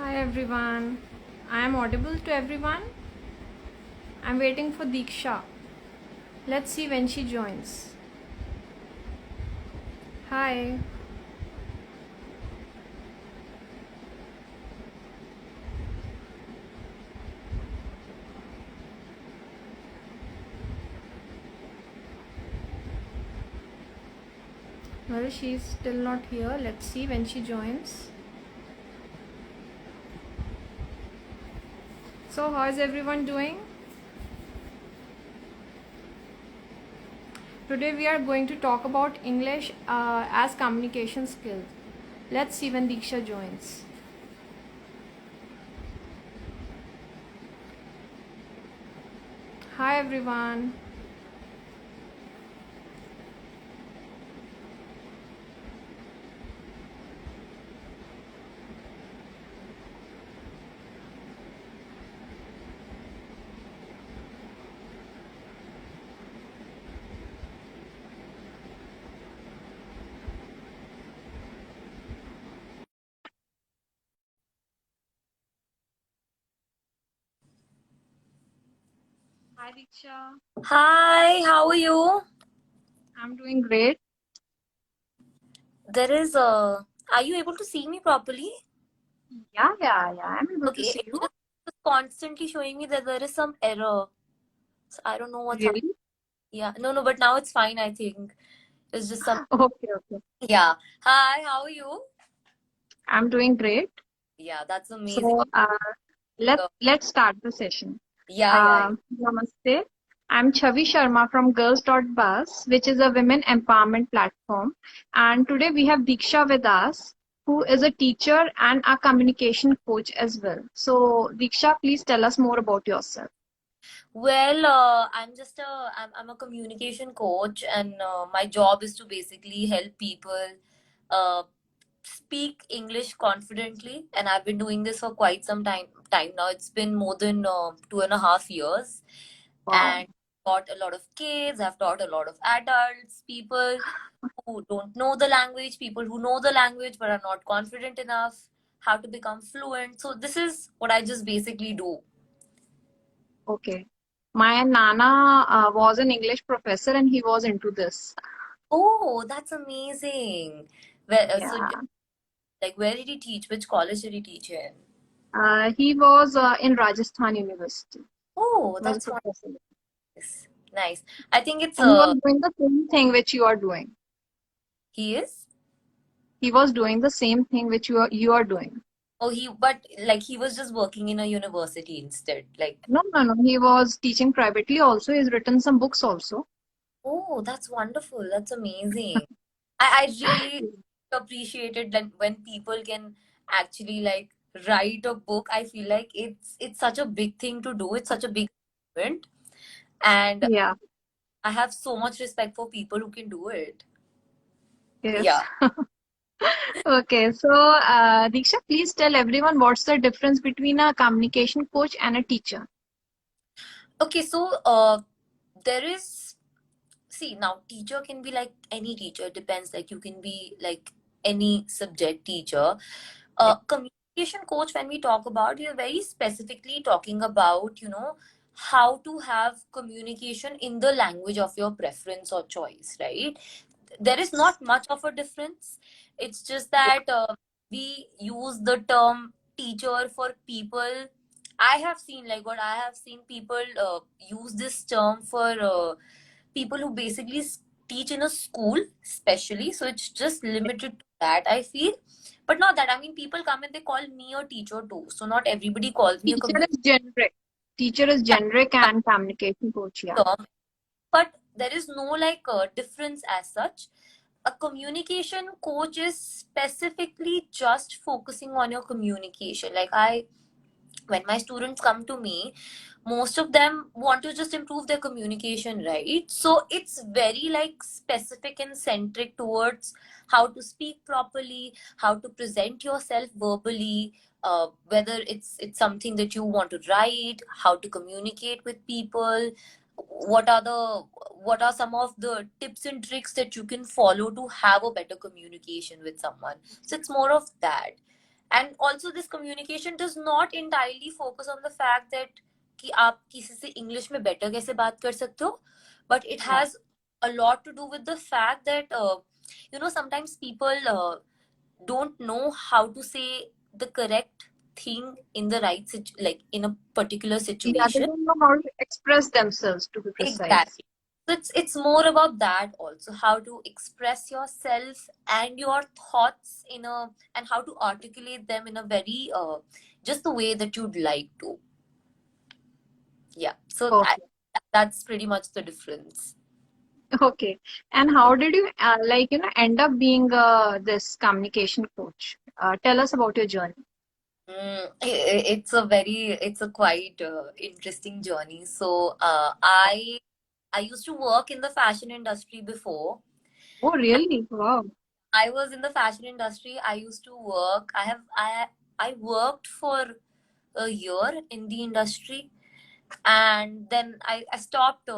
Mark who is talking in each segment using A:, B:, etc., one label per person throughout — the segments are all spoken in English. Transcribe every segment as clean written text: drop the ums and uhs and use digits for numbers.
A: Hi everyone. I am audible to everyone. I'm waiting for Diksha. Let's see when she joins. Hi. Well, she's still not here. Let's see when she joins. So, how is everyone doing? Today we are going to talk about English as communication skills. Let's see when Diksha joins. Hi everyone. Hi Diksha.
B: Hi, how are you?
A: I'm doing great.
B: There is a. Are you able to see me properly?
A: Yeah. I'm able to
B: Okay,
A: see
B: it's
A: you.
B: just constantly showing me that there is some error. So I don't know what's happening.
A: Really?
B: Yeah, no, but now it's fine, I think. It's just some.
A: Okay.
B: Yeah. Hi, how are you?
A: I'm doing great.
B: Yeah, that's amazing.
A: So,
B: Uh,
A: let's start the session.
B: yeah.
A: Namaste. I'm Chavi Sharma from Girls.Bus, which is a women empowerment platform. And today we have Diksha with us, who is a teacher and a communication coach as well. So, Diksha, please tell us more about yourself.
B: Well, I'm a communication coach, and my job is to basically help people uh, speak English confidently, and I've been doing this for quite some time now. It's been more than 2.5 years,
A: Wow.
B: and taught a lot of kids. I've taught a lot of adults, people who don't know the language, people who know the language but are not confident enough, how to become fluent. So this is what I just basically do.
A: Okay. My Nana was an English professor and he was into this.
B: Oh, that's amazing. Well,
A: Yeah.
B: like, where did he teach? Which college did he teach in?
A: He was in Rajasthan University.
B: Oh,
A: He was a
B: that's
A: professor.
B: nice. Nice. I think it's
A: And he was doing the same thing which you are doing.
B: he is.
A: He was doing the same thing which you are doing.
B: Oh, but like he was just working in a university instead. Like,
A: No. He was teaching privately also. He's written some books also.
B: oh, that's wonderful. That's amazing. I really appreciate it that when people can actually like write a book. I feel like it's such a big thing to do. It's such a big event, and
A: Yeah.
B: I have so much respect for people who can do it.
A: Yes.
B: Yeah.
A: Okay. So, Diksha, please tell everyone what's the difference between a communication coach and a teacher.
B: Okay, so there is, see, now teacher can be like any teacher. It depends. Like you can be like any subject teacher. Communication coach, when we talk about, you're very specifically talking about, how to have communication in the language of your preference or choice, right? There is not much of a difference. It's just that we use the term teacher for people. I have seen, like, what I have seen people use this term for people who basically teach in a school, especially. So it's just limited to that, I feel. But not that. I mean, people come and they call me a teacher too. So not everybody calls me a
A: Teacher
B: communication
A: is generic. Teacher is generic and communication coach. Yeah.
B: term, but there is no like difference as such. A communication coach is specifically just focusing on your communication. Like, when my students come to me, most of them want to just improve their communication, right? So it's very like specific and centric towards how to speak properly, how to present yourself verbally, whether it's something that you want to write, how to communicate with people, what are the what are some of the tips and tricks that you can follow to have a better communication with someone. So it's more of that. And also this communication does not entirely focus on the fact that कि आप किसी से English में better कैसे बात कर सकते हो, but it
A: Yeah.
B: has a lot to do with the fact that sometimes people don't know how to say the correct thing in the right like in a particular
A: Yeah, they
B: situation.
A: don't know how to express themselves, to be precise.
B: Exactly. So it's more about that also, how to express yourself and your thoughts in a and how to articulate them in a very just the way that you'd like to. Yeah. So
A: Okay.
B: that's pretty much the difference.
A: Okay. And
B: Yeah.
A: how did you end up being this communication coach? Tell us about your journey.
B: It's a quite interesting journey. So I used to work in the fashion industry before.
A: Oh, really? Wow.
B: I was in the fashion industry. I used to work. I worked for a year in the industry, and then I stopped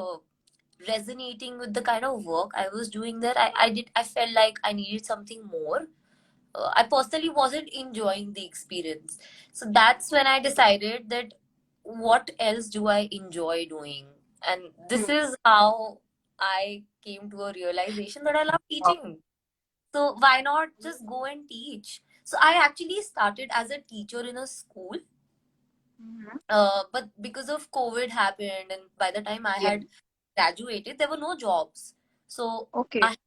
B: resonating with the kind of work I was doing there. I felt like I needed something more. I personally wasn't enjoying the experience. So that's when I decided that what else do I enjoy doing? And this
A: Hmm.
B: is how I came to a realization that I love
A: Wow.
B: teaching. So why not just go and teach? So I actually started as a teacher in a school,
A: Mhm.
B: but because of COVID happened, and by the time I
A: Yeah.
B: had graduated, there were no jobs. So I
A: Okay.
B: had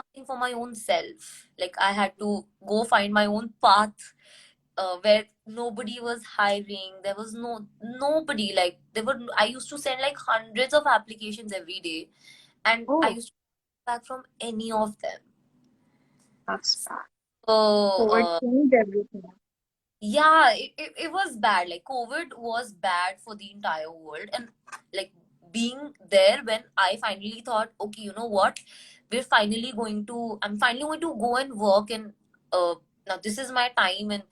B: something for my own self. Like I had to go find my own path, where nobody was hiring. There was nobody. Like there were. I used to send like hundreds of applications every day, and I
A: Oh,
B: used to get back from any of them.
A: that's bad.
B: So
A: COVID changed everything.
B: yeah, it was bad. Like COVID was bad for the entire world. And like being there when I finally thought, okay, you know what? I'm finally going to go and work, and now this is my time. And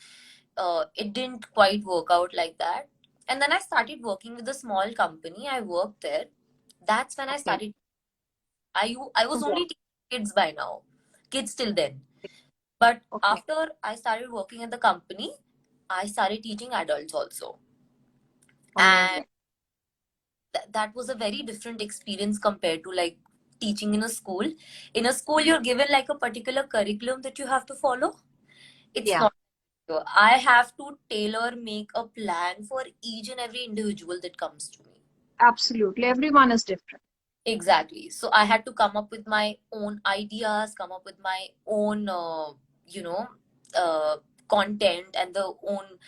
B: it didn't quite work out like that. And then I started working with a small company. I worked there. That's when I
A: Okay.
B: started. I was
A: Wow.
B: only teaching kids by now, kids till then. But
A: Okay.
B: after I started working at the company, I started teaching adults also. And
A: Amazing.
B: that was a very different experience compared to like teaching in a school. In a school, you're given like a particular curriculum that you have to follow. It's
A: Yeah.
B: not. I have to tailor make a plan for each and every individual that comes to me.
A: Absolutely. Everyone is different.
B: Exactly. So I had to come up with my own ideas, come up with my own, you know, content and the own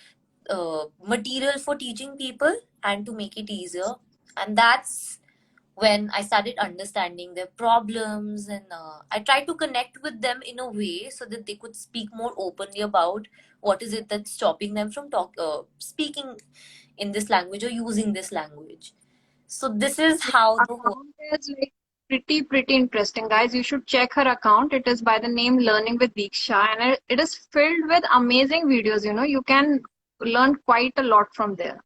B: material for teaching people and to make it easier. And that's when I started understanding their problems, and I tried to connect with them in a way so that they could speak more openly about what is it that's stopping them from speaking in this language or using this language. So this is
A: Her
B: how the whole.
A: account is like pretty interesting, guys. You should check her account. It is by the name Learning with Diksha, and it is filled with amazing videos. You can learn quite a lot from there.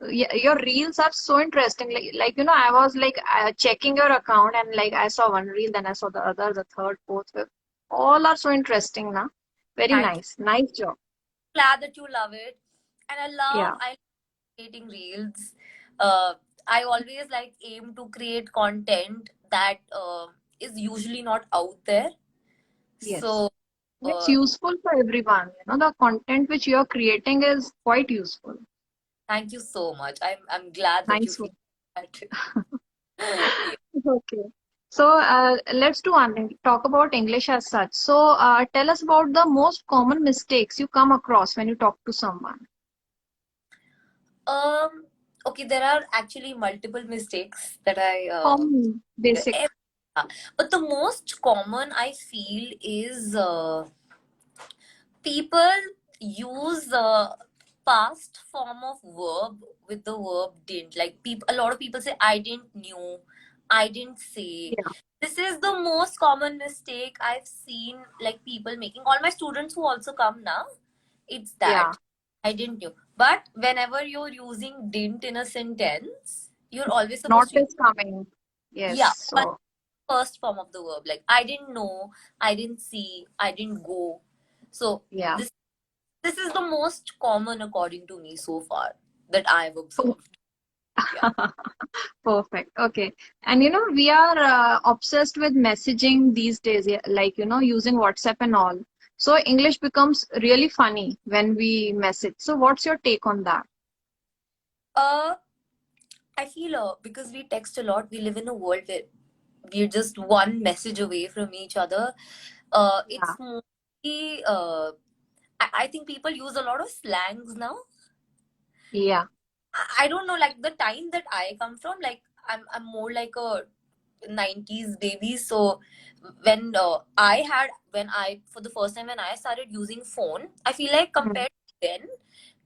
A: Yeah, your reels are so interesting. I was like checking your account, and like I saw one reel, then I saw the other, the third, fourth, fifth. All are so interesting, na? Very
B: Thank you.
A: nice. Nice job.
B: Glad that you love it, and
A: Yeah.
B: I love creating reels. Uh, I always like aim to create content that is usually not out there.
A: Yes.
B: So
A: And it's
B: uh,
A: useful for everyone. The content which you are creating is quite useful.
B: thank you so much. I'm glad that you
A: Nice
B: feel
A: one.
B: that. Yeah.
A: Okay. So let's do one thing. Talk about English as such. So tell us about the most common mistakes you come across when you talk to someone.
B: Um. Okay, there are actually multiple mistakes that I
A: Common, basic.
B: eh, but the most common I feel is people use past form of verb with the verb didn't. Like people, a lot of people say I didn't knew, I didn't say.
A: Yeah.
B: This is the most common mistake I've seen like people making. All my students who also come now, it's
A: Yeah.
B: that I didn't knew. But whenever you're using didn't in a sentence, you're always
A: Not
B: supposed to use
A: is coming. Yes.
B: yeah, but
A: So
B: first form of the verb. Like I didn't know, I didn't see, I didn't go. So
A: yeah.
B: this this is the most common according to me so far that I've observed. Yeah.
A: Perfect. Okay. And we are obsessed with messaging these days, yeah, like, using WhatsApp and all. So English becomes really funny when we message. So what's your take on that?
B: Uh, I feel because we text a lot, we live in a world where we're just one message away from each other.
A: Yeah.
B: It's mostly, I think people use a lot of slangs now.
A: Yeah.
B: I don't know, like the time that I come from, like I'm more like a 90s baby. So when I for the first time when I started using phone, I feel like
A: Mm.
B: compared to then,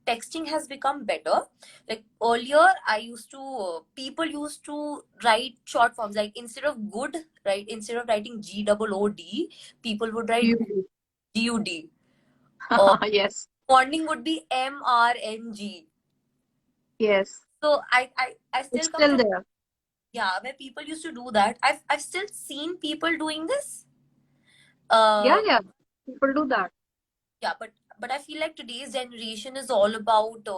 B: texting has become better. Like earlier, I used to people used to write short forms, like instead of good, right? Instead of writing GOOD, people would write
A: You.
B: GUD, or
A: Yes.
B: morning would be MRNG.
A: Yes.
B: So I
A: It's
B: still come
A: still
B: from,
A: there.
B: yeah, where people used to do that. I've still seen people doing this.
A: Yeah,
B: Uh,
A: yeah. People do that.
B: yeah, but I feel like today's generation is all about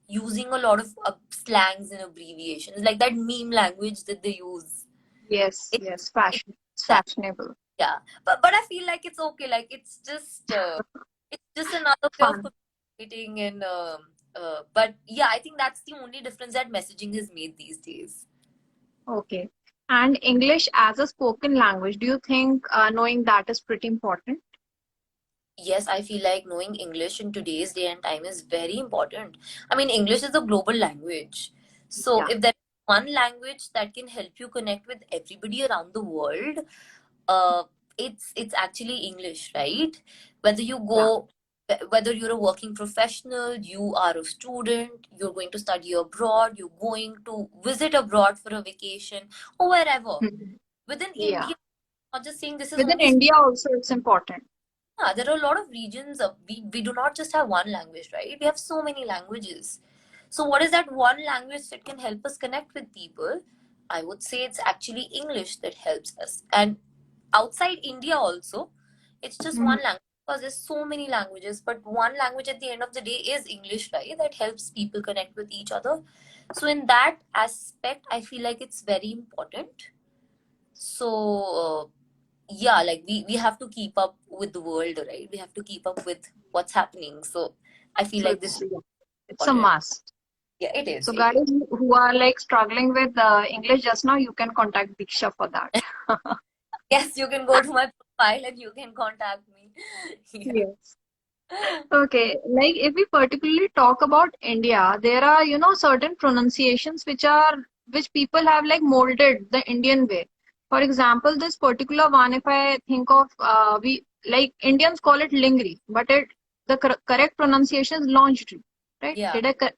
B: using a lot of slangs and abbreviations, like that meme language that they use.
A: Yes,
B: It's
A: yes.
B: it's
A: Fashion. It's
B: that,
A: fashionable.
B: yeah. But I feel like it's okay. Like it's just another way of
A: Fun.
B: communicating, and but yeah, I think that's the only difference that messaging has made these days.
A: Okay. And English as a spoken language, do you think knowing that is pretty important?
B: Yes, I feel like knowing English in today's day and time is very important. I mean, English is a global language. So
A: Yeah.
B: if there's one language that can help you connect with everybody around the world, uh, it's actually English, right? Whether you
A: Yeah.
B: go, whether you're a working professional, you are a student, you're going to study abroad, you're going to visit abroad for a vacation, or wherever.
A: Mhm.
B: Within
A: Yeah.
B: India, I'm not just saying this is
A: Within
B: only.
A: India also it's important.
B: Yeah, there are a lot of regions. We do not just have one language, right? We have so many languages. So, what is that one language that can help us connect with people? I would say it's actually English that helps us. And outside India, also, it's just
A: Mhm.
B: one language because there's so many languages, but one language at the end of the day is English, right? That helps people connect with each other. So, in that aspect, I feel like it's very important. So, yeah, like we have to keep up with the world, right? We have to keep up with what's happening. So I feel
A: So
B: like this
A: it's
B: is
A: yeah, it's a
B: important.
A: must.
B: Yeah, it is.
A: So
B: It
A: guys
B: is.
A: who are like struggling with English just now, you can contact Diksha for that.
B: Yes, you can go to my profile and you can contact me. Yeah.
A: Yes. Okay, like if we particularly talk about India, there are, certain pronunciations which people have like molded the Indian way. For example, this particular one, if I think of, we like Indians call it lingri, but the correct pronunciation is lingerie, right?
B: Yeah.
A: Did I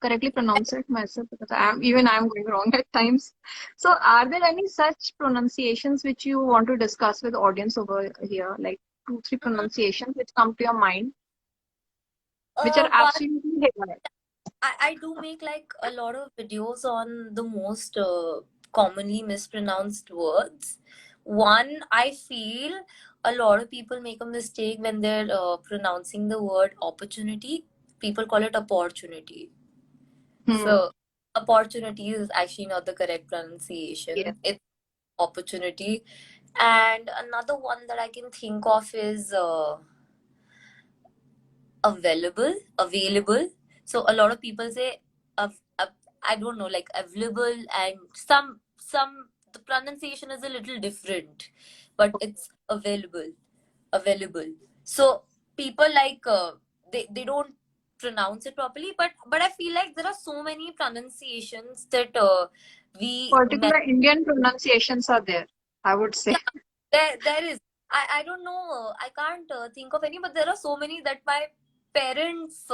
A: correctly pronounce it myself? Because I'm going wrong at times. So, are there any such pronunciations which you want to discuss with audience over here, like two, three
B: Mhm.
A: pronunciations which come to your mind? Which are
B: One,
A: absolutely haywire.
B: I do make like a lot of videos on the most commonly mispronounced words. One, I feel a lot of people make a mistake when they're pronouncing the word opportunity. People call it opportunity.
A: Hmm.
B: So, opportunity is actually not the correct pronunciation.
A: Yes.
B: It's opportunity. And another one that I can think of is available. So a lot of people say, I don't know, like available, and the pronunciation is a little different, but it's available. So people like they don't pronounce it properly, but I feel like there are so many pronunciations that we
A: Particular Indian pronunciations are there, I would say.
B: yeah, there is. I don't know. I can't think of any, but there are so many that my parents.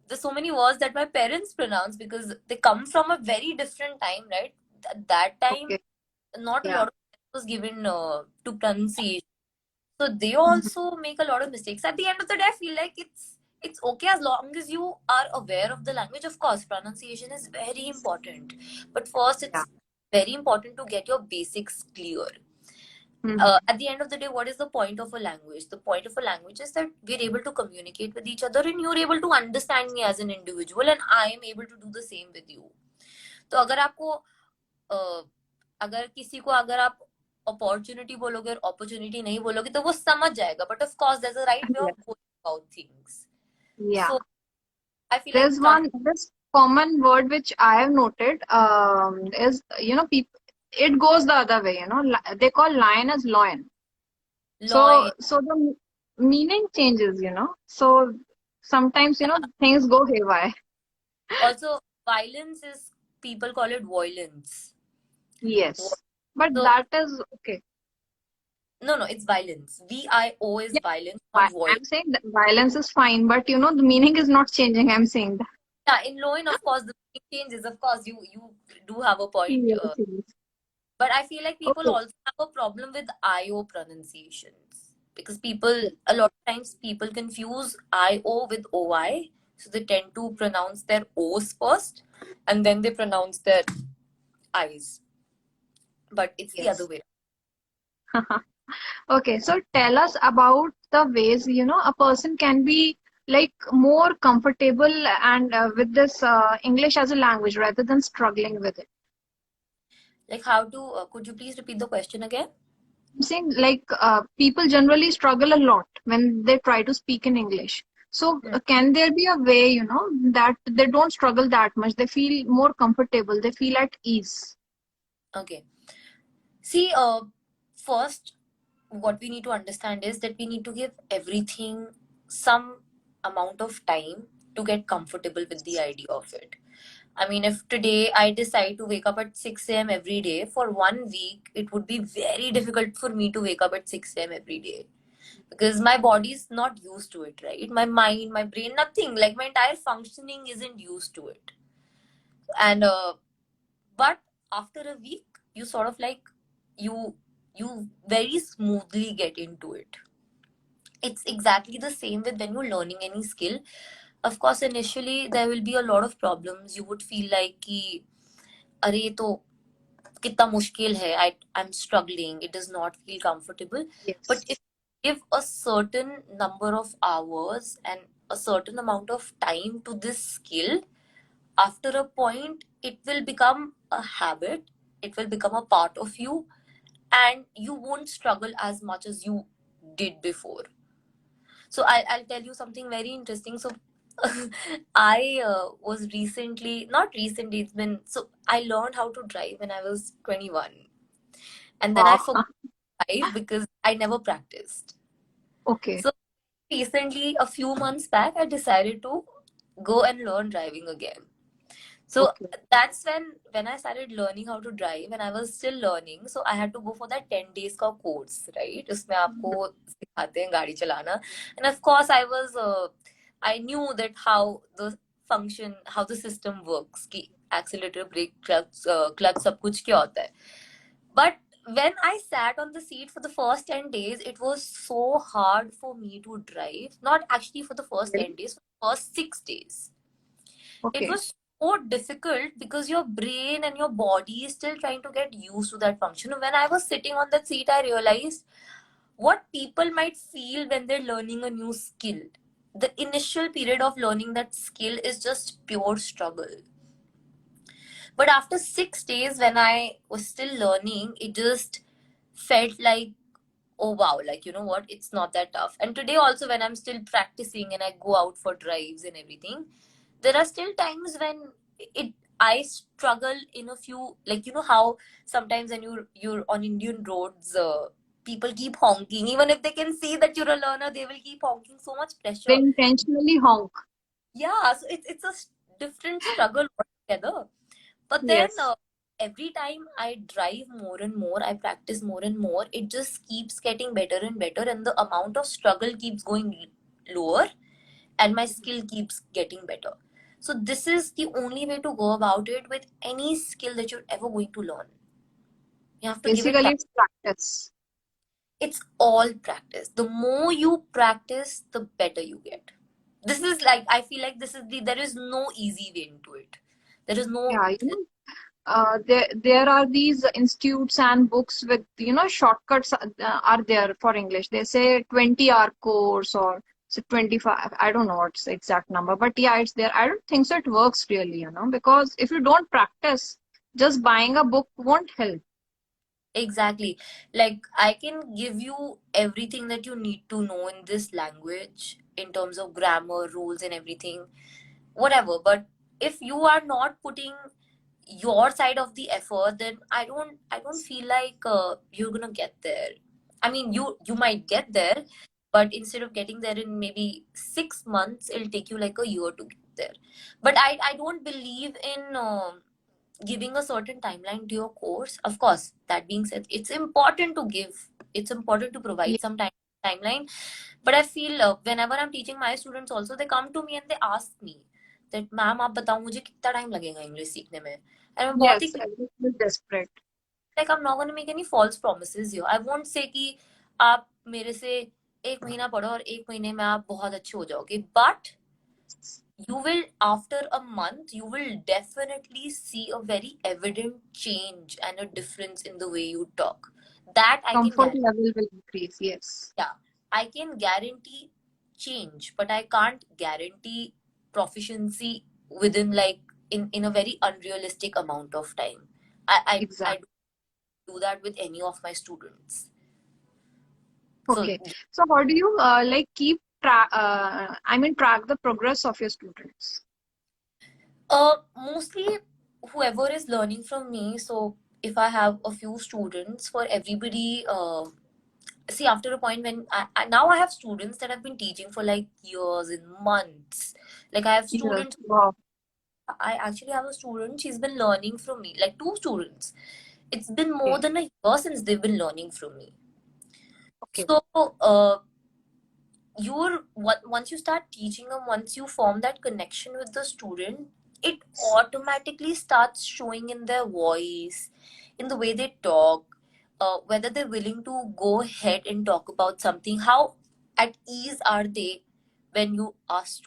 B: There's so many words that my parents pronounce because they come from a very different time, right? That time,
A: Okay.
B: not a
A: Yeah.
B: lot of was given to pronunciation, so they
A: Mhm.
B: also make a lot of mistakes. At the end of the day, I feel like it's okay as long as you are aware of the language. Of course, pronunciation is very important, but first,
A: Yeah.
B: it's very important to get your basics clear. At the end of the day, what is the point of a language? The point of a language is that we're able to communicate with each other and you're able to understand me as an individual and I am able to do the same with you. तो अगर आपको अगर किसी को अगर आप opportunity बोलोगे और अपॉर्चुनिटी नहीं बोलोगे तो वो समझ जाएगा, but of course there is a right way
A: Yes.
B: Of going about things.
A: Yeah.
B: So I feel like
A: There's this common word which I have noted, is, people, it goes the other way, they call lion as loin.
B: law,
A: So the meaning changes, So sometimes, things go haywire.
B: also violence is, people call it violence.
A: Yes. But
B: So
A: that is okay.
B: no, it's violence. VIO is
A: Yeah,
B: violence, not violence.
A: I'm saying that violence is fine, but the meaning is not changing. I'm saying that.
B: Yeah, in Loin, of course, the meaning changes. Of course, you do have a point.
A: Yes, yes.
B: But I feel like people
A: Okay.
B: also have a problem with IO pronunciations because a lot of times people confuse IO with OI. So they tend to pronounce their O's first and then they pronounce their I's. But it's the other
A: Yes.
B: way.
A: Okay, so tell us about the ways, a person can be like more comfortable and with this English as a language rather than struggling with it.
B: Like how to, could you please repeat the question again?
A: I'm saying like people generally struggle a lot when they try to speak in English. So can there be a way, that they don't struggle that much? They feel more comfortable. They feel at ease.
B: Okay. See, first, what we need to understand is that we need to give everything some amount of time to get comfortable with the idea of it. I mean, if today I decide to wake up at 6 a.m. every day, for 1 week, it would be very difficult for me to wake up at 6 a.m. every day because my body is not used to it, right? My mind, my brain, nothing. Like my entire functioning isn't used to it. And, but after a week, you sort of like, you, you very smoothly get into it. It's exactly the same with when you're learning any skill. Of course, initially there will be a lot of problems. You would feel like कि अरे ये तो कितना मुश्किल है. I'm struggling. It does not feel comfortable. But
A: Yes.
B: if you give a certain number of hours and a certain amount of time to this skill, after a point it will become a habit. It will become a part of you, and you won't struggle as much as you did before. So I'll tell you something very interesting. So I was recently, not recently, it's been, so I learned how to drive when I was 21. And then I
A: Wow.
B: forgot to drive because I never practiced.
A: Okay.
B: So recently, a few months back, I decided to go and learn driving again. So
A: Okay.
B: that's when I started learning how to drive, and I was still learning. So I had to go for that 10 days का course, right? उसमें आपको सिखाते हैं गाड़ी चलाना. And of course, I knew that how the system works, कि accelerator, brake, clutch सब कुछ क्या होता है. But when I sat on the seat for the first 10 days, it was so hard for me to drive. Not actually for the first
A: Really?
B: 10 days, for the first 6 days. It
A: Okay.
B: was so difficult because your brain and your body is still trying to get used to that function. When I was sitting on that seat, I realized what people might feel when they're learning a new skill. The initial period of learning that skill is just pure struggle. But after 6 days, when I was still learning, it just felt like, oh wow, like you know what, it's not that tough. And today also, when I'm still practicing and I go out for drives and everything, there are still times when it I struggle in a few, like you know how sometimes when you're on Indian roads, people keep honking. Even if they can see that you're a learner, they will keep honking. So much
A: They
B: pressure.
A: intentionally honk.
B: Yeah, so it's a different struggle altogether. But then
A: Yes.
B: every time I drive more and more, I practice more and more, it just keeps getting better and better, and the amount of struggle keeps going lower, and my skill keeps getting better. So this is the only way to go about it with any skill that you're ever going to learn. You have to give it
A: Basically,
B: time.
A: it's practice.
B: It's all practice. The more you practice, the better you get. This is like, I feel like this is there is no easy way into it. There is no,
A: Yeah, there are these institutes and books with shortcuts are there for English. They say 20-hour course or so 25. I don't know what's the exact number, but yeah, it's there. I don't think so. It works really, because if you don't practice, just buying a book won't help.
B: Exactly. Like, I can give you everything that you need to know in this language in terms of grammar, rules, and everything, whatever. But if you are not putting your side of the effort, then I don't feel like you're gonna get there. I mean, you might get there, but instead of getting there in maybe 6 months, it'll take you like a year to get there. But I don't believe in giving a certain timeline to your course. Of course, that being said, it's important to
A: Yeah.
B: provide some timeline. But I feel whenever I'm teaching my students also, they come to me and they ask me that ma'am आप बताओ मुझे कितना time लगेगा English सीखने में, and मैं बहुत ही
A: Yes, everyone is desperate.
B: like I'm not going to make any false promises here. I won't say कि आप मेरे से 1 महीना पढ़ो और 1 महीने में आप बहुत अच्छे हो जाओगे, but you will, after a month, you will definitely see a very evident change and a difference in the way you talk. That I can
A: Comfort
B: guarantee.
A: level will increase. Yes.
B: Yeah, I can guarantee change, but I can't guarantee proficiency within like in a very unrealistic amount of time. I
A: Exactly.
B: don't do that with any of my students. So
A: Okay. So how do you like keep track? I mean, track the progress of your students.
B: mostly whoever is learning from me. So if I have a few students, for everybody, see, after a point when now I have students that I've been teaching for like years and months. Like I have
A: Yes.
B: students,
A: Wow.
B: I actually have a student, she's been learning from me, like two students. It's been more
A: Okay.
B: than a year since they've been learning from me.
A: Okay.
B: So, once you start teaching them, once you form that connection with the student, it automatically starts showing in their voice, in the way they talk, whether they're willing to go ahead and talk about something, how at ease are they when you ask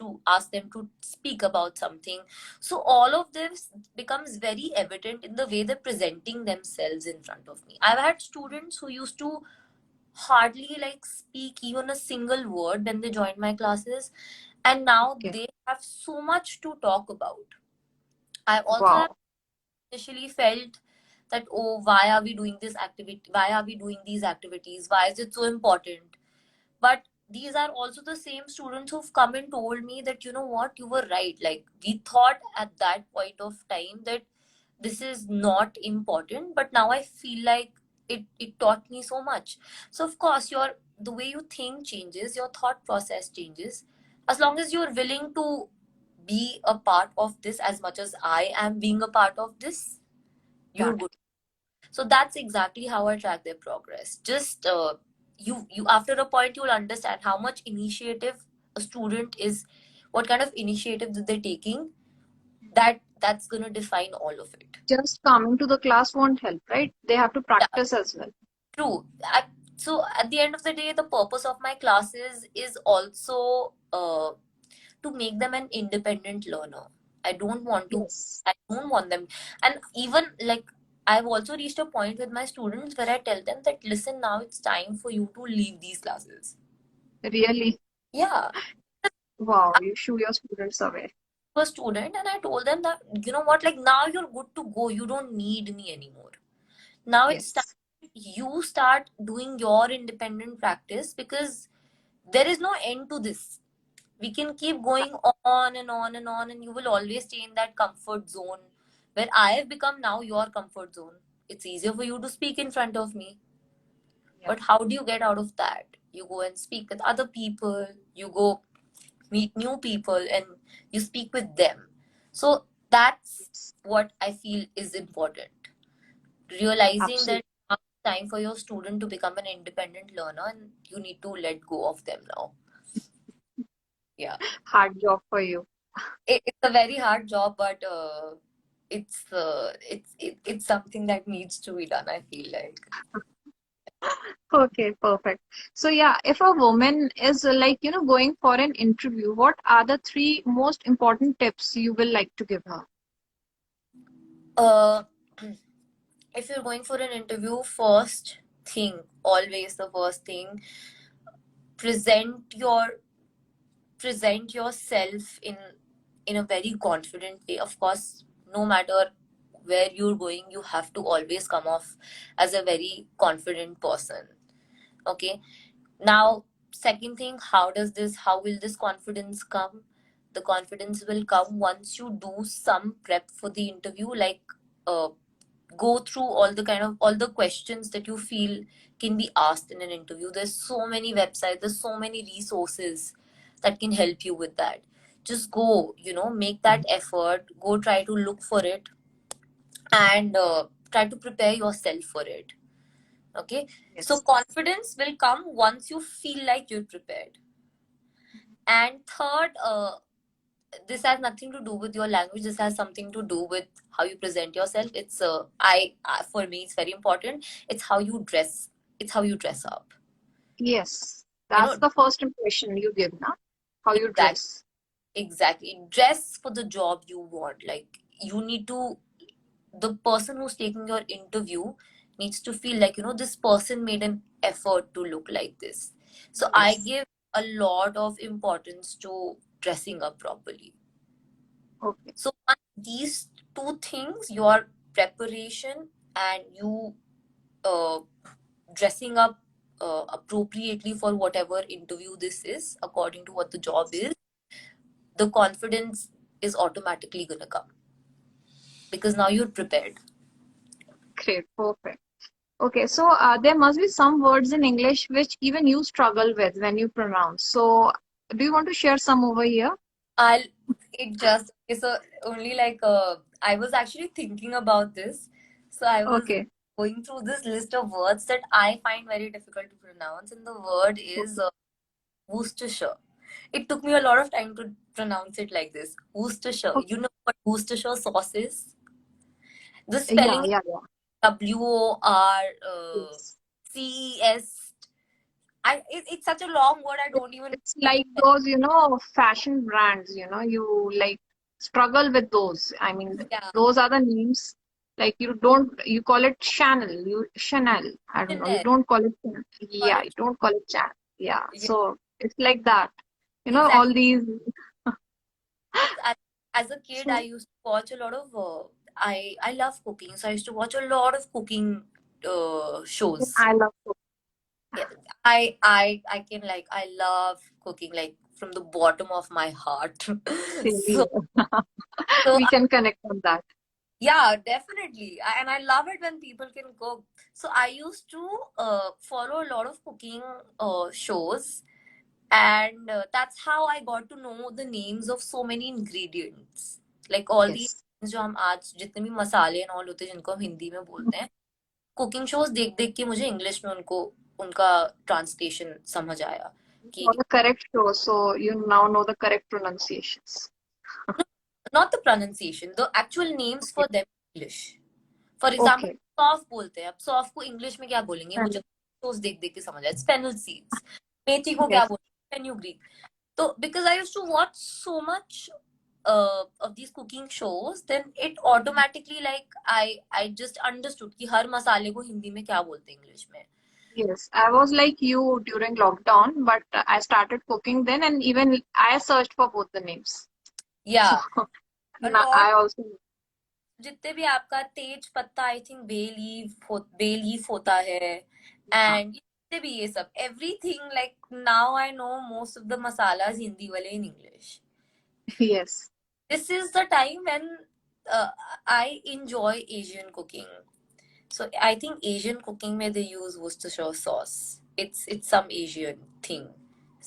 B: them to speak about something. So all of this becomes very evident in the way they're presenting themselves in front of me. I've had students who used to hardly like speak even a single word when they joined my classes, and now
A: Okay.
B: they have so much to talk about. I also have
A: Wow.
B: initially felt that, oh, why are we doing this activity, why are we doing these activities, why is it so important? But these are also the same students who've come and told me that, you know what, you were right, like we thought at that point of time that this is not important, but now I feel like it taught me so much. So of course, your the way you think changes, your thought process changes. As long as you're willing to be a part of this as much as I am being a part of this, you're
A: That.
B: good. So that's exactly how I track their progress. Just you after a point you'll understand how much initiative a student is, what kind of initiative that they're taking. That's gonna define all of it.
A: Just coming to the class won't help, right? They have to
B: Yeah,
A: practice as well.
B: true. So at the end of the day, the purpose of my classes is also to make them an independent learner. I don't want to.
A: Yes.
B: I don't want them. And even like I've also reached a point with my students where I tell them that listen, now it's time for you to leave these classes.
A: Really.
B: Yeah,
A: Wow.
B: I
A: You shoo your students away.
B: was a student and I told them that you know what, like now you're good to go. You don't need me anymore. Now it's time
A: Yes.
B: you start doing your independent practice, because there is no end to this. We can keep going on and on and on, and you will always stay in that comfort zone where I have become now your comfort zone. It's easier for you to speak in front of me,
A: Yeah.
B: but how do you get out of that? You go and speak with other people, you go meet new people, and you speak with them. So that's
A: Yes.
B: what I feel is important. Realizing
A: Absolutely.
B: that now it's time for your student to become an independent learner and you need to let go of them now. Yeah.
A: Hard job for you.
B: It's a very hard job, but it's something that needs to be done, I feel like.
A: Okay, perfect. So yeah, if a woman is like, going for an interview, what are the three most important tips you will like to give her?
B: Uh, if you're going for an interview, first thing, always the first thing, present your present yourself in a very confident way. Of course, no matter where you're going, you have to always come off as a very confident person. Okay. Now, second thing, how will this confidence come? The confidence will come once you do some prep for the interview, like uh, go through all the questions that you feel can be asked in an interview. There's so many websites, there's so many resources that can help you with that. Just go, make that effort, go try to look for it, and try to prepare yourself for it. Okay. So
A: Yes.
B: confidence will come once you feel like you're prepared. And third, this has nothing to do with your language. This has something to do with how you present yourself. It's for me, it's very important. It's how you dress. It's how you dress up.
A: Yes.
B: You
A: That's
B: know,
A: the first impression you give, na? How you
B: exactly,
A: dress.
B: exactly. Dress for the job you want. Like, you need to. The person who's taking your interview needs to feel like, this person made an effort to look like this. So I
A: Yes.
B: give a lot of importance to dressing up properly.
A: Okay.
B: So on these two things, your preparation and you uh, dressing up appropriately for whatever interview this is, according to what the job
A: Yes.
B: is, the confidence is automatically gonna come because now you're prepared.
A: Great. Perfect. Okay, so there must be some words in English which even you struggle with when you pronounce. So, do you want to share some over here?
B: I'll it just okay, so only like I was actually thinking about this. So I was
A: Okay.
B: going through this list of words that I find very difficult to pronounce, and the word is
A: Okay.
B: Worcestershire. It took me a lot of time to pronounce it like this. Worcestershire.
A: Okay.
B: You know what Worcestershire sauce is? The
A: Yeah,
B: spelling is
A: yeah, yeah. Yes.
B: WORCES. It's such a long word. I
A: It,
B: don't even
A: it's
B: know.
A: like those, fashion brands, you like struggle with those. I mean,
B: Yeah,
A: those are the names. Like you call it Chanel. I don't know. You
B: Chanel.
A: don't call it Chanel.
B: Call
A: Yeah,
B: it.
A: you don't call it Chanel. Yeah.
B: Yeah,
A: So it's like that. All
B: exactly.
A: these.
B: as, as a kid, I
A: So
B: used to watch a lot of I love cooking, so I used to watch a lot of cooking shows.
A: I love cooking.
B: Yeah, I can, like, I love cooking, like, from the bottom of my heart.
A: Same
B: so
A: here.
B: so
A: We can connect on that.
B: yeah, definitely. And I love it when people can cook. So I used to follow a lot of cooking shows, and that's how I got to know the names of so many ingredients. Like all the
A: Yes.
B: जो हम आज जितने भी मसाले and all होते हैं जिनको हम हिंदी में बोलते हैं, कुकिंग शोज देख देख के मुझे इंग्लिश में उनको उनका ट्रांसलेशन समझ आया
A: For
B: कि
A: the correct show, so you now know the correct pronunciations.
B: not the pronunciation, the actual names for
A: Okay.
B: them in English. For example
A: Okay.
B: सौफ बोलते हैं, अब सौफ को इंग्लिश में क्या बोलेंगे, मुझे
A: And
B: सोच देख देख के समझ आया, स्पेनल सीड्स। मेथी को क्या
A: yes.
B: बोलेंगे, फेन्यूग्रीक। तो because I used to watch so much of these cooking shows, then it automatically, like, I just understood कि हर मसाले को हिंदी में क्या बोलते हैं इंग्लिश में।
A: Yes. I was like you during lockdown, but I started cooking then, and even I searched for both the names.
B: या
A: So
B: a
A: now
B: lot,
A: I also.
B: जितने भी आपका तेज पत्ता, आई थिंक बे लीफ होता है,
A: Yeah.
B: And जितने भी ये सब everything, like now I know most of the masalas Hindi वाले in English.
A: Yes.
B: This is the time when uh, I enjoy Asian cooking. So I think Asian cooking may they use Worcestershire sauce. It's some Asian thing.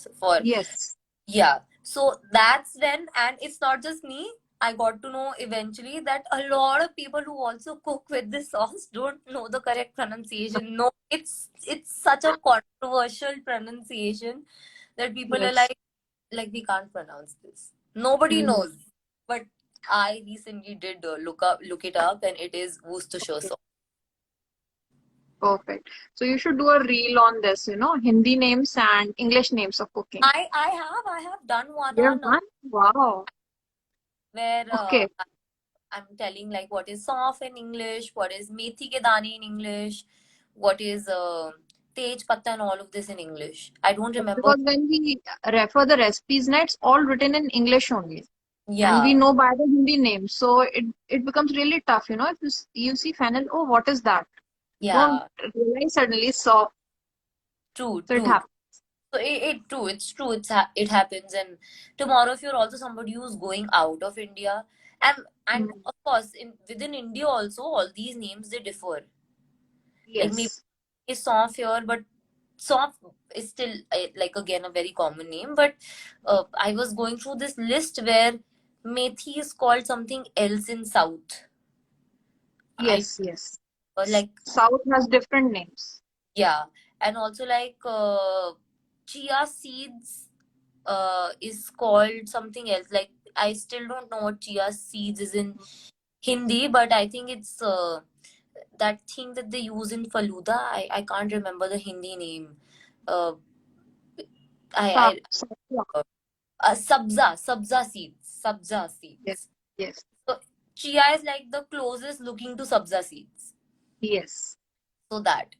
B: So for
A: Yes.
B: yeah. So that's when, and it's not just me. I got to know eventually that a lot of people who also cook with this sauce don't know the correct pronunciation. No, it's such a controversial pronunciation that people are
A: Yes.
B: like we can't pronounce this. Nobody
A: Mhm.
B: knows. But I recently did look it up, and it is Worcestershire
A: Okay.
B: sauce.
A: Perfect. So you should do a reel on this, Hindi names and English names of cooking.
B: I have done one
A: You have
B: on
A: done? Wow.
B: where
A: Okay.
B: I'm telling like what is saaf in English, what is methi ke dane in English, what is tej patta and all of this in English. I don't remember.
A: Because when we refer the recipes, na, it's all written in English only, and we
B: Yeah,
A: know by the Hindi name, so it becomes really tough. If you see fennel, oh, what is that? Don't
B: yeah,
A: realize suddenly. So
B: true,
A: so it
B: true.
A: happens.
B: So it's true. It happens. And tomorrow, if you're also somebody who's going out of India, and
A: Mm.
B: of course, within India also, all these names they differ. Like maybe
A: Yes,
B: is soft here, but soft is still like again a very common name. But I was going through this list where methi is called something else in South. I
A: yes.
B: like
A: South has different names.
B: yeah, and also like chia seeds is called something else. Like I still don't know what chia seeds is in Hindi, but I think it's that thing that they use in Faluda. I can't remember the Hindi name. Uh, I
A: Yeah.
B: sabza
A: Yes,
B: seeds.
A: yes,
B: So chia is like the closest looking to sabza seeds.
A: yes.
B: So that,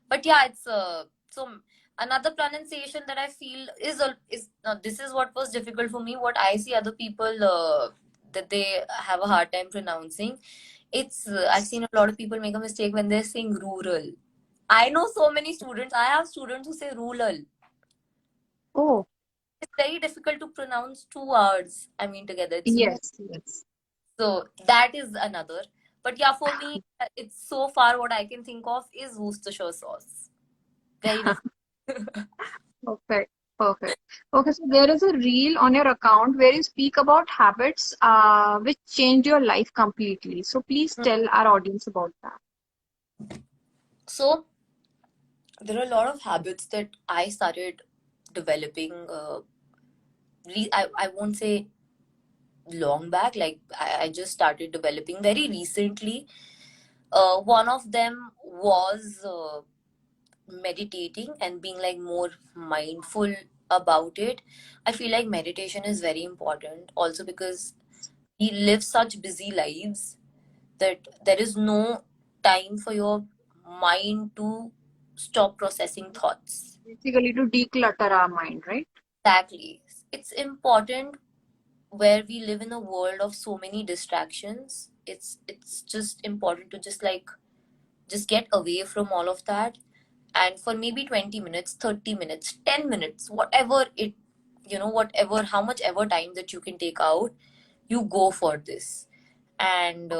B: but yeah, it's so another pronunciation that I feel is this is what was difficult for me. What I see other people that they have a hard time pronouncing. It's I've seen a lot of people make a mistake when they're saying rural. I know so many students. I have students who say rural.
A: Oh,
B: It's very difficult to pronounce two words. I mean, together. It's
A: yes.
B: so that is another. But yeah, for me, it's so far what I can think of is Worcestershire sauce. Very difficult.
A: Perfect. Perfect. Okay, so there is a reel on your account where you speak about habits which changed your life completely. So please tell our audience about that.
B: So there are a lot of habits that I started developing. I won't say long back. Like I just started developing very recently. One of them was meditating and being like more mindful about it. I feel like meditation is very important also because we live such busy lives that there is no time for your mind to stop processing thoughts.
A: Basically, to declutter our mind, right?
B: Exactly. It's important where we live in a world of so many distractions. It's just important to just get away from all of that, and for maybe 20 minutes, 30 minutes, 10 minutes, whatever it, whatever, how much ever time that you can take out, you go for this. And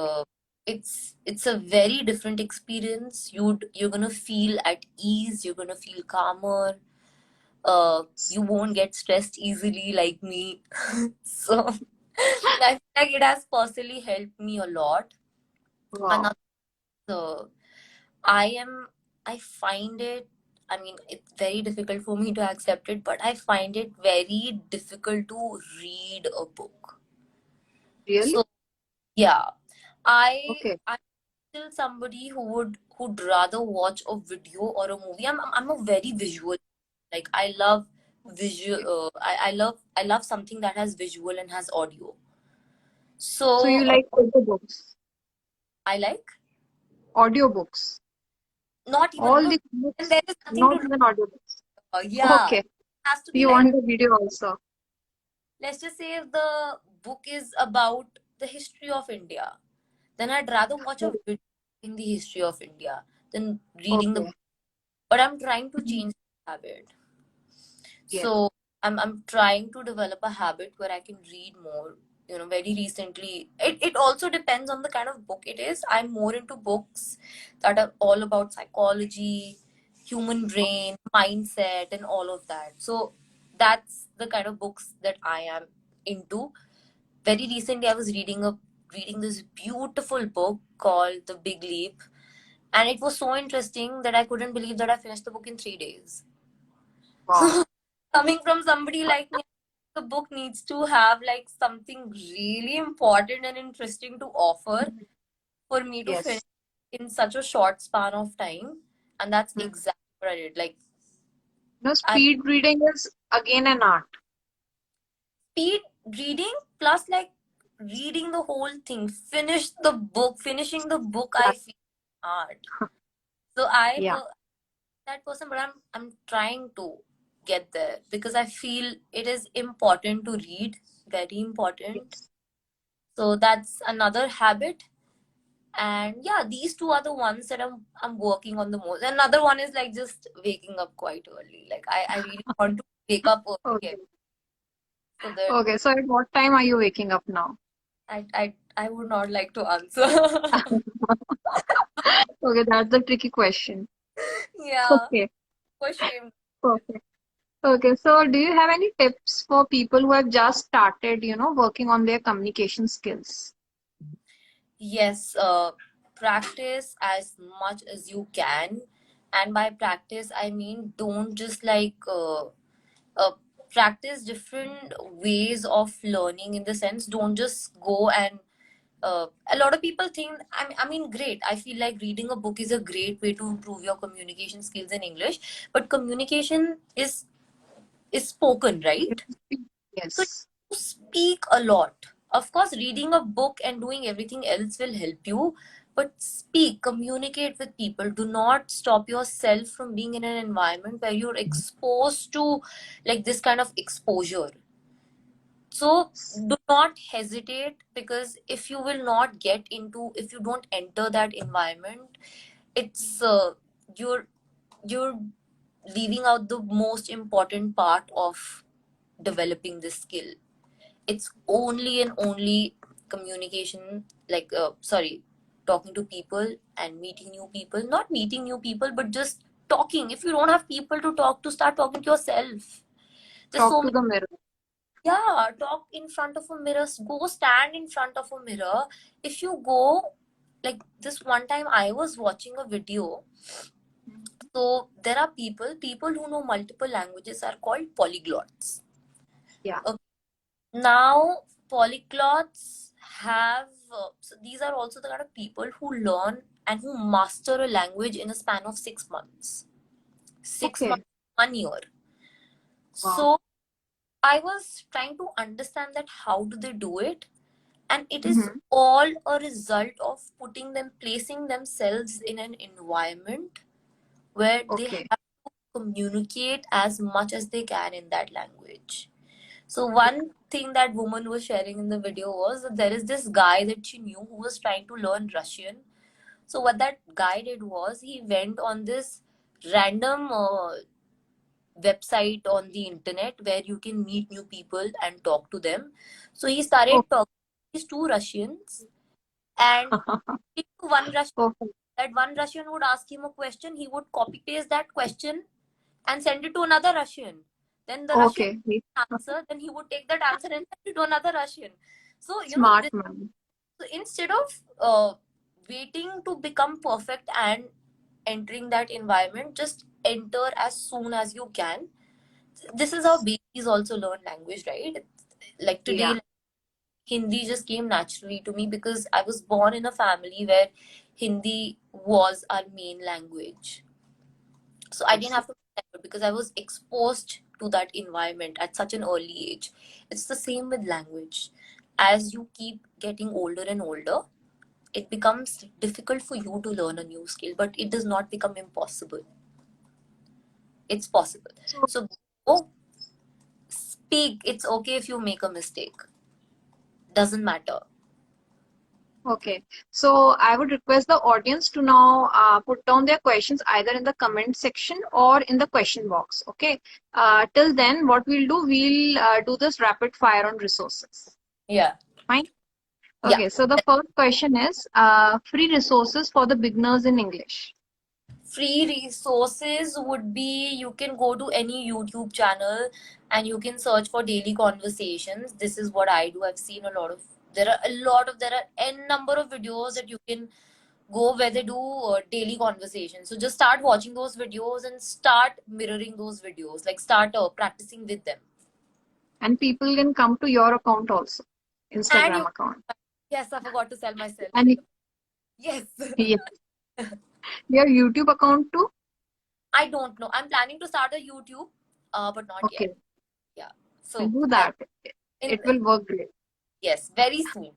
B: it's a very different experience. You're gonna feel at ease, you're gonna feel calmer, you won't get stressed easily like me. So I feel like it has personally helped me a lot.
A: Wow.
B: Another, I am, I find it, I mean, it's very difficult for me to accept it, but I find it very difficult to read a book.
A: Really?
B: So, yeah,
A: Okay.
B: I'm still somebody who'd rather watch a video or a movie. I'm a very visual, like I love visual, I love something that has visual and has audio.
A: So
B: So,
A: you like audiobooks?
B: I like,
A: Audiobooks.
B: not even,
A: All
B: no,
A: the
B: and
A: books,
B: there is nothing to
A: not
B: read.
A: even audiobooks.
B: Yeah,
A: Okay.
B: it has to be
A: You
B: like,
A: want the video also?
B: let's just say if the book is about the history of India, then I'd rather watch a video in the history of India than reading the
A: Okay.
B: book. But I'm trying to
A: Mhm.
B: change the habit.
A: Yes.
B: So I'm trying to develop a habit where I can read more. Very recently, it also depends on the kind of book it is. I'm more into books that are all about psychology, human brain, mindset, and all of that. So that's the kind of books that I am into. Very recently, I was reading this beautiful book called The Big Leap, and it was so interesting that I couldn't believe that I finished the book in 3 days.
A: Wow.
B: Coming from somebody like me, the book needs to have like something really important and interesting to offer
A: Mhm.
B: for me to finish
A: Yes.
B: in such a short span of time. And that's
A: Mhm.
B: exactly what I did. Like I
A: Speed reading is again an art.
B: speed reading plus like reading the whole thing, finishing the book, I feel hard. So
A: Yeah.
B: that person, but I'm trying to get there because I feel it is important to read, very important.
A: Yes.
B: So that's another habit. And yeah, these two are the ones that I'm working on the most. Another one is like just waking up quite early. Like I really want to wake up early
A: Okay.
B: so that
A: Okay. So at what time are you waking up now?
B: I would not like to answer.
A: Okay, that's the tricky question.
B: Yeah,
A: Okay.
B: for shame.
A: Perfect. Okay. So do you have any tips for people who have just started, working on their communication skills?
B: Yes, practice as much as you can. And by practice, I mean don't just uh, practice different ways of learning, in the sense don't just go and a lot of people think I mean great, I feel like reading a book is a great way to improve your communication skills in English, but communication is spoken, right? So
A: Yes.
B: you speak a lot. Of course, reading a book and doing everything else will help you, but speak, communicate with people. Do not stop yourself from being in an environment where you're exposed to like this kind of exposure. So do not hesitate, because if you will not get into, if you don't enter that environment, it's you're you're leaving out the most important part of developing this skill. It's only and only communication, like sorry, talking to people and meeting new people, not meeting new people but just talking. If you don't have people to talk to, start talking to yourself. There's
A: Talk
B: so
A: to
B: many.
A: the mirror.
B: Yeah, talk in front of a mirror, go stand in front of a mirror. If you go, like this one time I was watching a video. So there are people who know multiple languages are called polyglots.
A: Yeah.
B: Now, polyglots have, so these are also the kind of people who learn and who master a language in a span of 6 months. Six
A: Okay.
B: months, 1 year.
A: Wow.
B: So I was trying to understand that how do they do it? And it is
A: Mm-hmm.
B: all a result of placing themselves in an environment where they have
A: Okay.
B: to communicate as much as they can in that language. So one thing that woman was sharing in the video was that there is this guy that she knew who was trying to learn Russian. So what that guy did was he went on this random website on the internet where you can meet new people and talk to them. So he started
A: Okay.
B: talking to these two Russians, and to one Russian,
A: Perfect.
B: that one Russian would ask him a question, he would copy paste that question and send it to another Russian. Then the Russian
A: Okay.
B: answer, then he would take that answer and send it to another Russian. So,
A: Smart man.
B: so instead of waiting to become perfect and entering that environment, just enter as soon as you can. This is how babies also learn language, right? Like today,
A: Yeah.
B: like, Hindi just came naturally to me because I was born in a family where Hindi was our main language. So I didn't
A: Yes.
B: have to effort because I was exposed to that environment at such an early age. It's the same with language. As you keep getting older and older, it becomes difficult for you to learn a new skill, but it does not become impossible. It's possible.
A: So,
B: So go speak. It's okay if you make a mistake. Doesn't matter.
A: okay. So I would request the audience to now put down their questions either in the comment section or in the question box. Okay. Till then, what we'll do this rapid fire on resources.
B: Yeah.
A: Fine.
B: Yeah.
A: Okay. So the first question is free resources for the beginners in English.
B: Free resources would be, you can go to any YouTube channel and you can search for daily conversations. This is what I do. I've seen there are n number of videos that you can go where they do daily conversations. So just start watching those videos and start mirroring those videos. Like start practicing with them.
A: And people can come to your account also,
B: And you,
A: Instagram account.
B: yes, I forgot to sell myself.
A: And
B: Yes.
A: yeah, your YouTube account too?
B: I don't know. I'm planning to start a YouTube, but not yet.
A: Okay,
B: Yeah.
A: and
B: So
A: do
B: I
A: that.
B: in
A: It will work great.
B: Yes, very soon.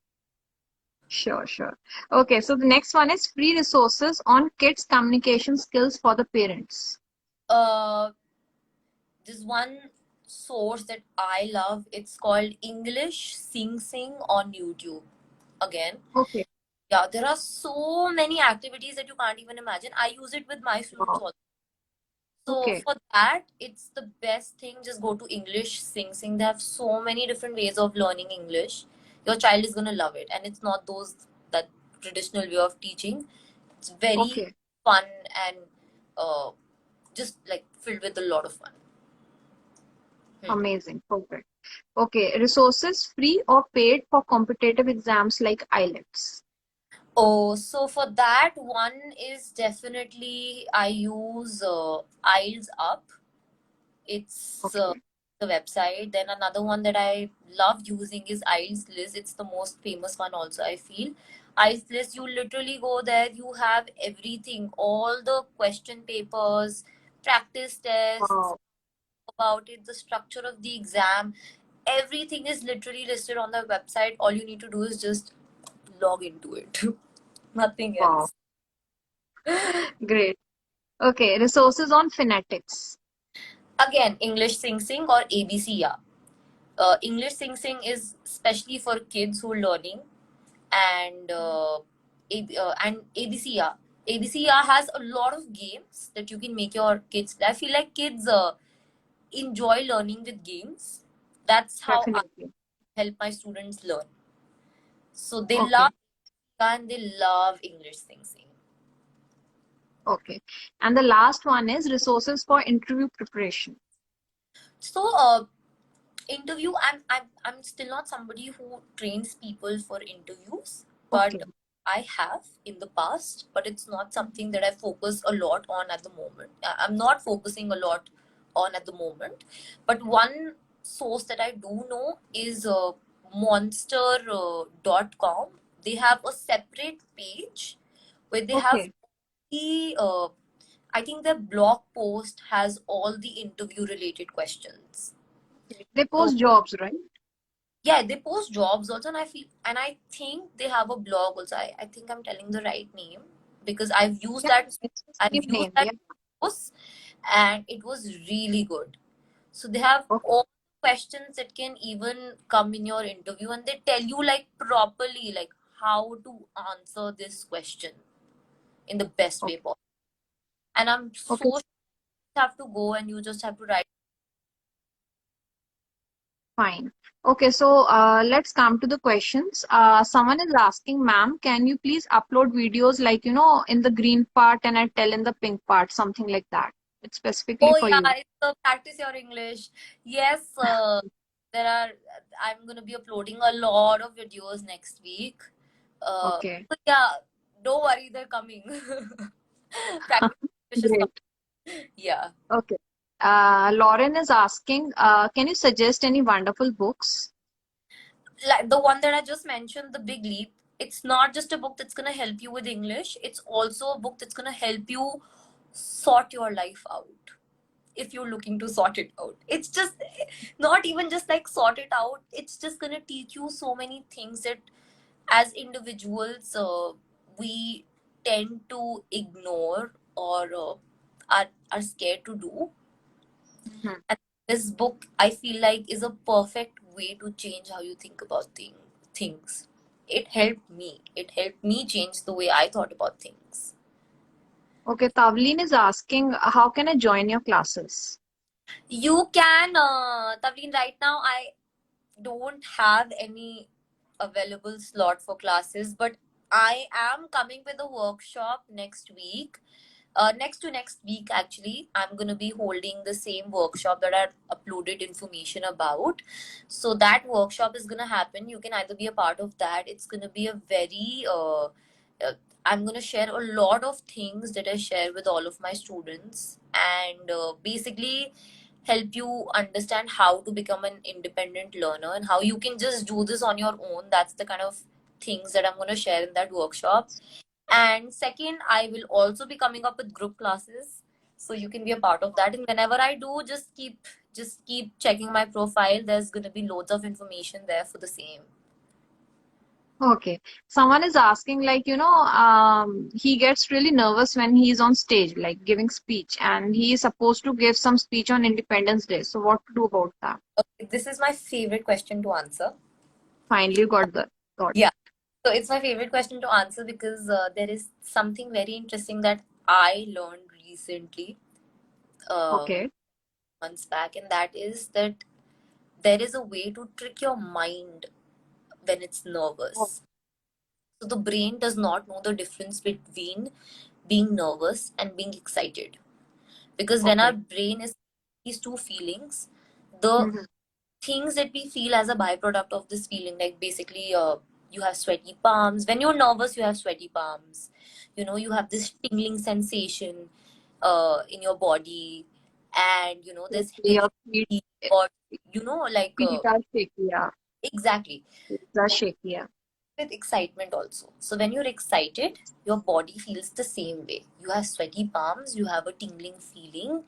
A: Sure, sure. Okay, so the next one is free resources on kids' communication skills for the parents.
B: Uh, there's one source that I love. It's called English Sing Sing on YouTube. Again,
A: Okay.
B: yeah, there are so many activities that you can't even imagine. I use it with my students
A: Wow.
B: also. So
A: Okay.
B: for that, it's the best thing. Just go to English Sing Sing. They have so many different ways of learning English. Your child is gonna love it, and it's not those that traditional way of teaching. It's very
A: Okay.
B: fun and uh, just like filled with a lot of fun. Hmm.
A: Amazing. Perfect. Okay. Resources free or paid for competitive exams like IELTS.
B: Oh, so for that one is definitely I use IELTS Up. It's
A: Okay.
B: the website. Then another one that I love using is IELTS List. It's the most famous one also, I feel. IELTS List, you literally go there, you have everything, all the question papers, practice tests
A: Wow.
B: about it, the structure of the exam. Everything is literally listed on the website. All you need to do is just log into it. Nothing
A: Wow.
B: else.
A: Great. Okay. Resources on phonetics.
B: Again, English Sing Sing or ABC, yeah. English Sing Sing is especially for kids who are learning, and ABC, yeah. ABC, yeah, has a lot of games that you can make your kids. I feel like kids enjoy learning with games. That's how I
A: Definitely.
B: help my students learn. So they love
A: Okay.
B: and they love English Sing Sing.
A: Okay. And the last one is resources for interview preparation.
B: So interview, I'm still not somebody who trains people for interviews, but
A: Okay.
B: I have in the past, but it's not something that I focus a lot on at the moment. I'm not focusing a lot on at the moment, but one source that I do know is monster.com. They have a separate page where they have
A: Okay.
B: the I think their blog post has all the interview related questions.
A: Okay. They
B: So
A: post jobs, right?
B: yeah, they post jobs also, and I feel, and I think they have a blog also. I think I'm telling the right name because
A: Yeah. It's the
B: I've
A: same
B: used
A: name.
B: that
A: Yeah.
B: post, and it was really good. So they have
A: Okay.
B: all questions that can even come in your interview, and they tell you like properly like how to answer this question in the best way
A: Okay.
B: possible. And I'm
A: Okay.
B: so sure you have to go and you just have to write.
A: Fine. Okay, so let's come to the questions. Someone is asking, ma'am, can you please upload videos like, in the green part and I tell in the pink part, something like that. It's specifically
B: Oh
A: for
B: yeah,
A: you.
B: it's practice your English. Yes, there are. I'm gonna be uploading a lot of videos next week.
A: Okay,
B: So yeah, don't worry, they're coming. Practice English is
A: great.
B: coming. Yeah,
A: Okay. Lauren is asking, can you suggest any wonderful books?
B: like the one that I just mentioned, The Big Leap. It's not just a book that's gonna help you with English. It's also a book that's gonna help you sort your life out. If you're looking to sort it out, it's just not even just like sort it out. It's just gonna teach you so many things that as individuals we tend to ignore or are scared to do.
A: Mhm.
B: And this book, I feel like, is a perfect way to change how you think about things. It helped me change the way I thought about things.
A: Okay, Tavleen is asking, how can I join your classes?
B: You can, Tavleen, right now I don't have any available slot for classes, but I am coming with a workshop next week. Next to next week, actually, I'm going to be holding the same workshop that I uploaded information about. So that workshop is going to happen. You can either be a part of that. It's going to be a very I'm going to share a lot of things that I share with all of my students, and basically help you understand how to become an independent learner and how you can just do this on your own. That's the kind of things that I'm going to share in that workshop. And second, I will also be coming up with group classes, so you can be a part of that. And whenever I do, just keep checking my profile. There's going to be loads of information there for the same.
A: Okay. Someone is asking, like, he gets really nervous when he's on stage, like giving speech, and he is supposed to give some speech on Independence Day. So what to do about that?
B: Okay, this is my favorite question to answer.
A: Finally got
B: Yeah. So it's my favorite question to answer because there is something very interesting that I learned recently, uh,
A: okay.
B: months back, and that is that there is a way to trick your mind when it's
A: Oh,
B: nervous. So the brain does not know the difference between being nervous and being excited. Because when our
A: okay.
B: brain is these two feelings, the
A: Mhm.
B: things that we feel as a byproduct of this feeling, like basically, you have sweaty palms. When you're nervous, you have sweaty palms. You know, you have this tingling sensation in your body, and there's
A: Especially
B: heavy
A: your feet,
B: or like
A: feet are shaky. Yeah,
B: exactly,
A: feet are shaky. Yeah.
B: with excitement also. So when you're excited, your body feels the same way. You have sweaty palms, you have a tingling feeling,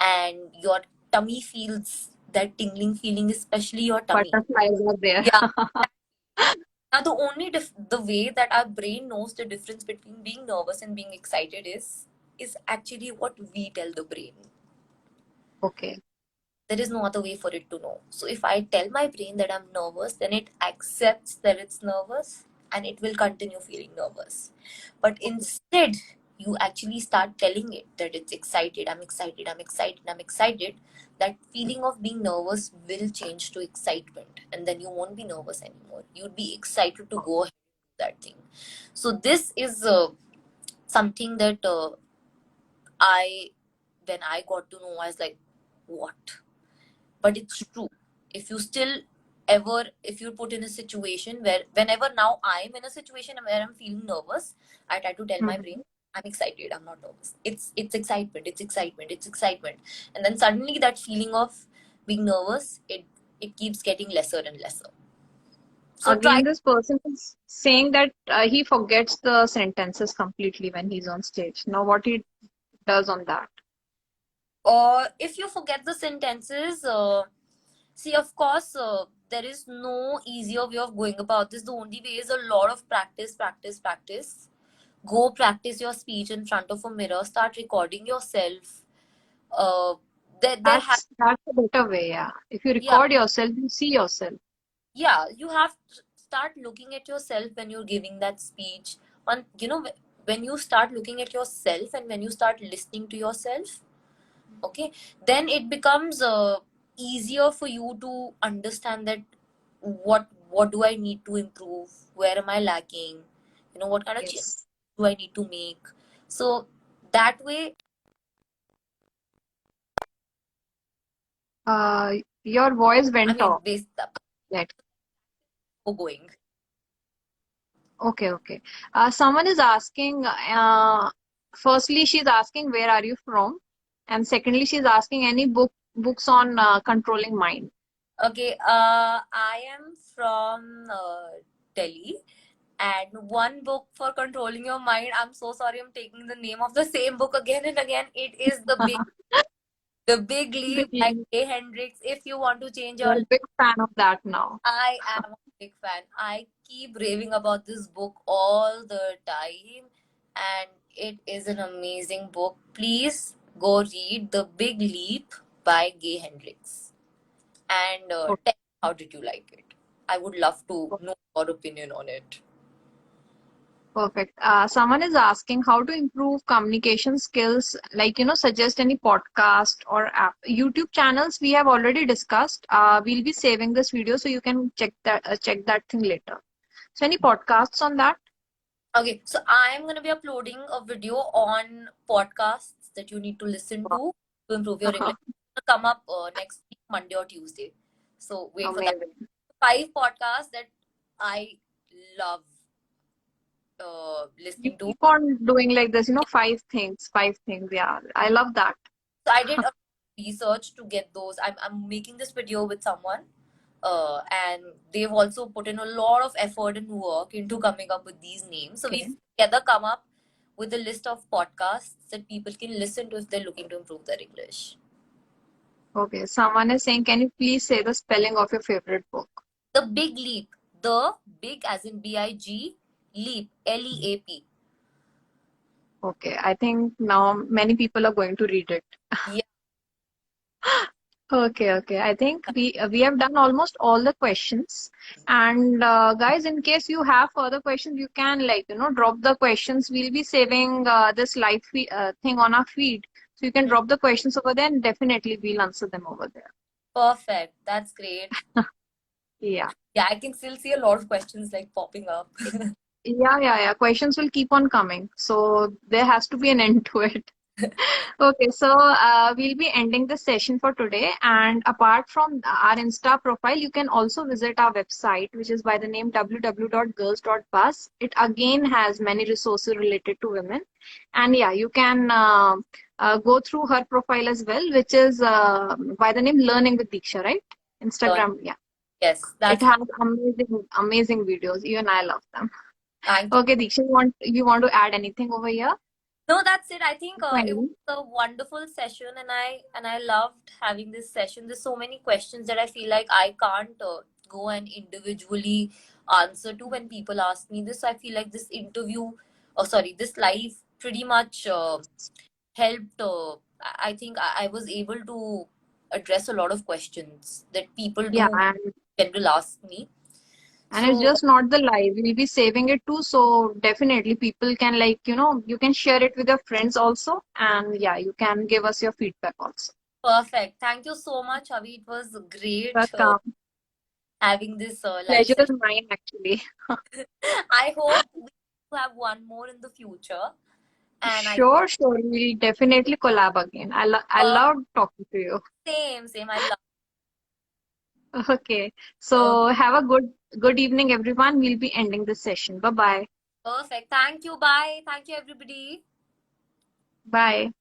B: and your tummy feels that tingling feeling, especially your tummy.
A: Butterflies are there.
B: Yeah. Now the way that our brain knows the difference between being nervous and being excited is actually what we tell the brain.
A: Okay.
B: There is no other way for it to know. So if I tell my brain that I'm nervous, then it accepts that it's nervous and it will continue feeling nervous. But
A: Okay.
B: instead, you actually start telling it that it's excited, I'm excited, I'm excited, I'm excited. That feeling of being nervous will change to excitement, and then you won't be nervous anymore. You'd be excited to go ahead and do that thing. So, this is something that I, when I got to know, I was like, what? But it's true. If you still ever, if you're put in a situation where, whenever now I'm in a situation where I'm feeling nervous, I try to tell my
A: Mhm.
B: brain, I'm excited, I'm not nervous. It's excitement, it's excitement, it's excitement. And then suddenly that feeling of being nervous, it keeps getting lesser and lesser. So try.
A: Again, this person is saying that he forgets the sentences completely when he's on stage. Now, what he does on that?
B: Or if you forget the sentences, see, of course, there is no easier way of going about this. The only way is a lot of practice, practice, practice. Go practice your speech in front of a mirror. Start recording yourself. Uh, there has,
A: That's a better way, yeah. If you
B: yeah,
A: record yourself, you see yourself.
B: yeah. You have to start looking at yourself when you're giving that speech. When you start looking at yourself and when you start listening to yourself, okay, then it becomes easier for you to understand that what do I need to improve, where am I lacking, what kind of change
A: Yes.
B: do I need to make. So that way,
A: Your voice
B: I
A: went
B: mean,
A: off.
B: based up
A: Like,
B: going.
A: okay, okay. Someone is asking, firstly, she's asking, where are you from? And secondly, she's asking any books on controlling mind.
B: Okay, I am from Delhi, and one book for controlling your mind, I'm so sorry, I'm taking the name of the same book again and again. It is The Big Leap by
A: Big-
B: Gay Hendricks. If you want to change your
A: You're a big fan of that now.
B: I am a big fan. I keep raving about this book all the time, and it is an amazing book. Please go read The Big Leap by Gay Hendricks, and tell me, how did you like it? I would love to know your opinion on it.
A: Perfect. Someone is asking how to improve communication skills, like, suggest any podcast or app. YouTube channels we have already discussed. We'll be saving this video so you can check that thing later. So any podcasts on that?
B: Okay, so I'm going to be uploading a video on podcasts that you need to listen to improve your English. It's gonna come up next week, Monday or Tuesday. So wait for that.
A: Amazing.
B: 5 podcasts that I love
A: You
B: listening to.
A: keep on doing like this, five things, five things. Yeah, I love that.
B: So I did a research to get those. I'm making this video with someone, and they've also put in a lot of effort and work into coming up with these names. So
A: Okay.
B: we've together come up with a list of podcasts that people can listen to if they're looking to improve their English.
A: Okay. Someone is saying, can you please say the spelling of your favorite book?
B: The Big Leap. The big as in big, leap, leap.
A: Okay, I think now many people are going to read it.
B: Yeah.
A: Okay, okay. I think we have done almost all the questions. And guys, in case you have further questions, you can drop the questions. We'll be saving this live thing on our feed. So you can drop the questions over there and definitely we'll answer them over there.
B: Perfect. That's great.
A: Yeah.
B: Yeah, I can still see a lot of questions like popping up.
A: Yeah. Questions will keep on coming. So there has to be an end to it. Okay, so we'll be ending the session for today. And apart from our Insta profile, you can also visit our website, which is by the name www.girls.bus. It again has many resources related to women. And yeah, you can go through her profile as well, which is by the name Learning with Diksha, right?
B: Learn.
A: Instagram, yeah.
B: Yes,
A: It
B: that's
A: has amazing videos. Even I love them.
B: thank you.
A: Okay, Diksha, you want to add anything over here?
B: No, that's it. I think it was
A: Fine.
B: a wonderful session, and I loved having this session. There's so many questions that I feel like I can't go and individually answer to when people ask me this. So I feel like this interview, or sorry, this live pretty much helped. I think I was able to address a lot of questions that people
A: Yeah,
B: do general ask me.
A: and it's
B: So
A: just not the live. We'll be saving it too. So definitely people can you can share it with your friends also. And yeah, you can give us your feedback also.
B: perfect. Thank you so much, Avi. It was great
A: Welcome.
B: having this live
A: Pleasure is
B: session.
A: mine actually.
B: I hope we have one more in the future. And I
A: Sure. We'll definitely collab again. I
B: uh,
A: love talking to you.
B: same. I love.
A: Okay. So
B: Okay,
A: have a good evening, everyone. We'll be ending this session. Bye bye.
B: perfect. Thank you. Bye. Thank you, everybody.
A: Bye.